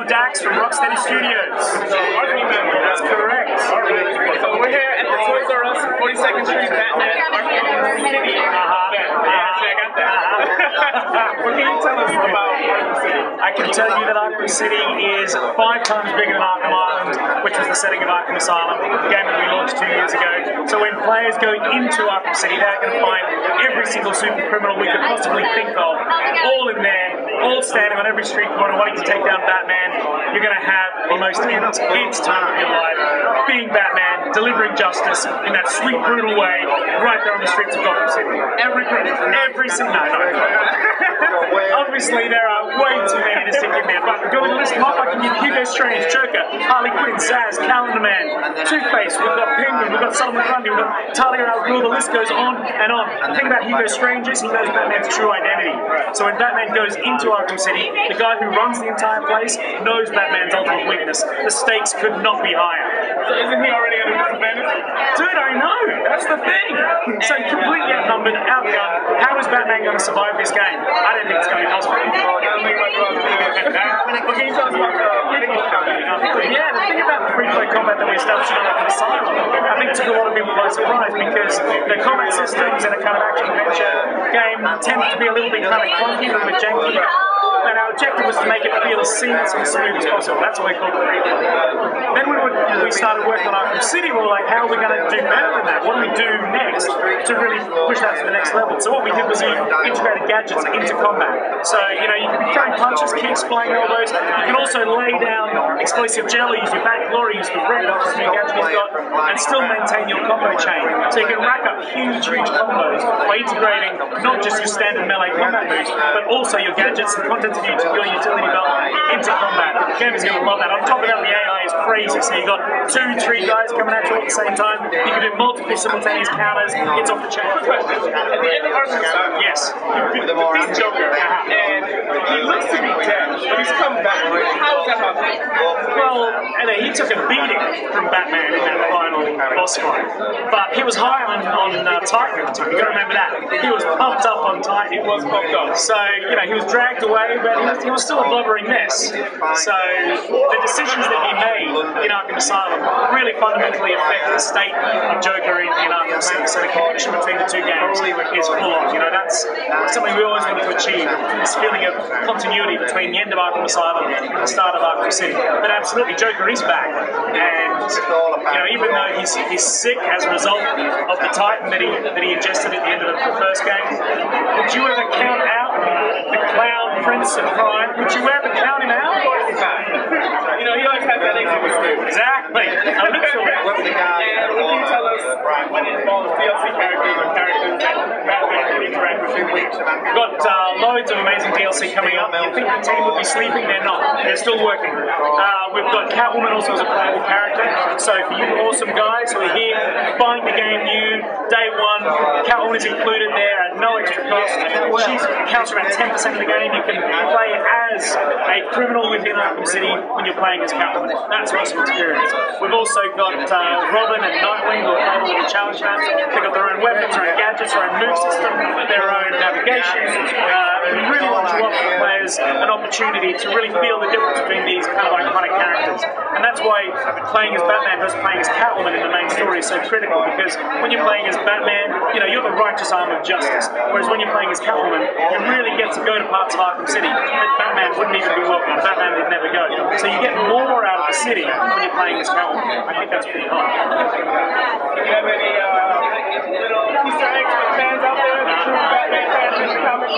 I'm Dax from Rocksteady Studios. That's correct. Alright, so we're here at the Toys R Us, 42nd Street, Batman, Arkham City. What can you tell us about Arkham City? I can tell you that Arkham City is 5 times bigger than Arkham Island, which was the setting of Arkham Asylum, the game that we launched 2 years ago. So when players go into Arkham City, they're going to find every single super criminal we could possibly think of, all in there, all standing on every street corner wanting to take down Batman. You're going to have the most intense time of your life, being Batman, delivering justice in that sweet, brutal way, right there on the streets of Gotham City. Every single Obviously, there are way too many to stick in there, but go and list them up. I can give Hugo Strange, Joker, Harley Quinn, Zaz, Calendar Man, Two-Face, we've got Penguin, we've got Solomon Grundy, we've got Talia al Ghul, the list goes on and on. The thing about Hugo Strange is he knows Batman's true identity. So when Batman goes into Arkham City, the guy who runs the entire place knows Batman's ultimate weakness. The stakes could not be higher. So isn't he already at a disadvantage? Dude, I know! That's the thing! So completely outnumbered, outgunned. How is Batman going to survive this game? I don't think it's going to be possible. What can you tell us about Yeah, the thing about the free-play combat that we established in Arkham Asylum, I think took a lot of people by surprise because the combat systems in a kind of action-adventure game tend to be a little bit kind of clunky, a little bit janky. And our objective was to make it feel as seamless and smooth as possible. That's what we called free play. Then when we started working on Arkham City, we were like, how are we going to do better than that? What do we do next to really push that to the next level? So what we did was we integrated gadgets into combat. So, you know, you can be throwing punches, kicks, flying elbows. You can also lay down explosive gel, use your back glory, use the red, which is the new gadget you've got, and still maintain your combo chain. So you can rack up huge combos by integrating not just your standard melee combat moves, but also your gadgets and content your utility belt into combat. The game is going to love that. On top of that, the AI is crazy. So you've got 2, 3 guys coming at you at the same time. You can do multiple simultaneous counters. It's off the chain. Question. At the end of Arkham Asylum, yes, you defeat Joker, and he looks to be dead, but he's come back. How is that possible? Well, he took a beating from Batman in that final boss fight, but he was high on Titan at the time. You've got to remember that. He was pumped up on Titan. He was pumped up. So, you know, he was dragged away, but he was still a blubbering mess. So, the decisions that he made in Arkham Asylum really fundamentally affect the state of Joker in Arkham City. So the connection between the two games is full on. You know, that's something we always wanted to achieve, this feeling of continuity between the end of Arkham Asylum and the start of Arkham City. But absolutely, Joker is back. And, you know, even though he's sick as a result of the Titan that he ingested at the end of the first game, would you ever count out the Clown Prince of Crime? Would you ever count him out? You know, he always has that exit with Exactly. And what can you tell us when it involves DLC characters or characters that Batman can interact with? We've got loads of amazing DLC coming up. You think the team would be sleeping? They're not. They're still working. We've got Catwoman also as a playable character. So for you awesome guys who are here buying the game new, day one, Catwoman is included there at no extra cost. She counts for about 10% of the game. You can play as a criminal within Arkham City when you're playing as Catwoman. That's an awesome experience. We've also got Robin and Nightwing who are playable in the challenge maps. They've got their own weapons, their own gadgets, their own move system, their own navigation. We really want to offer players an opportunity to really feel the difference between these kind of iconic characters. And that's why playing as Batman versus playing as Catwoman in the main story is so critical, because when you're playing as Batman, you know, you're the righteous arm of justice. Whereas when you're playing as Catwoman, you really get to go to parts of Arkham City that Batman wouldn't even be welcome. Batman would never go. So you get more out of the city when you're playing as Catwoman. I think that's pretty hot. Do you have any little Easter eggs for fans out there? Batman fans in the comics?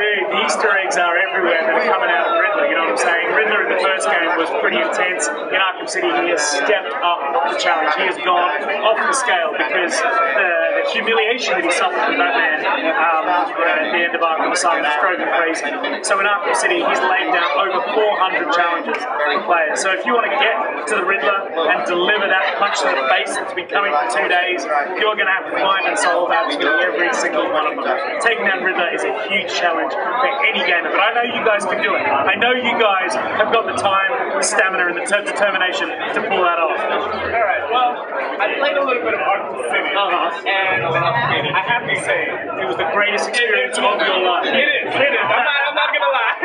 Dude, the Easter eggs are everywhere that are coming out of Riddler, you know what I'm saying? Riddler in the first game was pretty intense. In Arkham City, he has stepped up the challenge. He has gone off the scale because the humiliation that he suffered from Batman at the end of Arkham Asylum drove him crazy. So in Arkham City, he's laid down over 400 challenges for players. So if you want to get to the Riddler and deliver that punch to the face that's been coming for 2 days, you're going to have to find and solve absolutely every single one of them. Taking down Riddler is a huge challenge for any gamer, but I know you guys can do it. I know you guys have got the time, the stamina, and the determination to pull that off. Alright, well, I played a little bit of Arkham City, and I have to say, it was the greatest experience of your life. It is. I'm not gonna lie.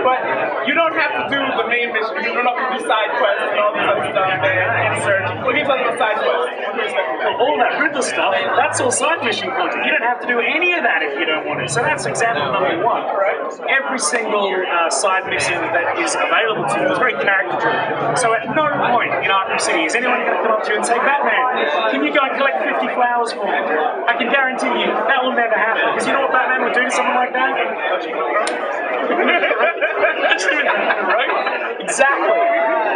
But you don't have to do the main main mission. You don't have to do side quests and all this other stuff and search. Well, he's on the side quests. All that Riddler stuff, that's all side mission content. You don't have to do any of that if you don't want it. So that's example number one. Every single side mission that is available to you is very character driven. So at no point in Arkham City is anyone going to come up to you and say, Batman, can you go and collect 50 flowers for me? I can guarantee you that will never happen. Because you know what Batman would do to someone like that? Right? Exactly.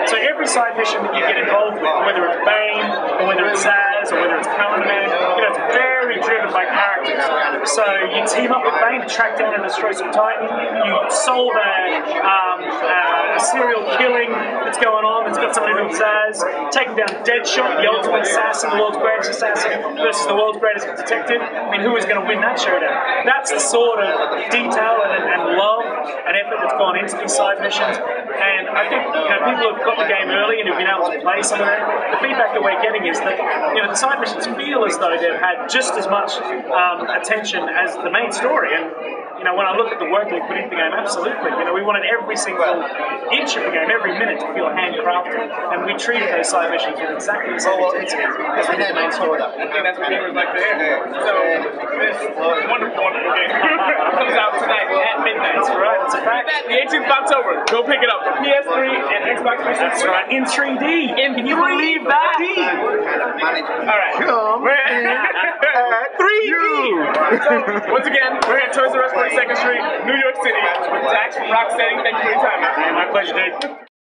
So every side mission that you get involved with, whether it's Bane, or whether it's Zaz, or whether it's Calendar Man, it's very driven by characters. So you team up with Bane to track down and destroy some Titan. You solve a serial killing that's going on that's got something to do with Zaz. Taking down Deadshot, the ultimate assassin, the world's greatest assassin, versus the world's greatest detective. I mean, who is going to win that showdown? That's the sort of detail and love and effort that's gone into these side missions. And I think people have got the game early and have been able to play some of that. The feedback that we're getting is that the side missions feel as though they've had just as much attention as the main story. And when I look at the work that we put into the game, absolutely. We wanted every single inch of the game, every minute to feel handcrafted, and we treated those side missions with exactly the same intensity as we did the main story. I think that's what viewers like to hear. So this wonderful, wonderful game comes out tonight at midnight. That's right. That's a fact. The 18th of October. Go pick it up. The PS3 and Xbox 360. That's right. In 3D. Can you believe that? All right. Come in at 3D. So, once again, we're at Toys R Us 42nd Street, New York City, with Dax from Rocksteady. Thank you for your time, man. My pleasure, dude.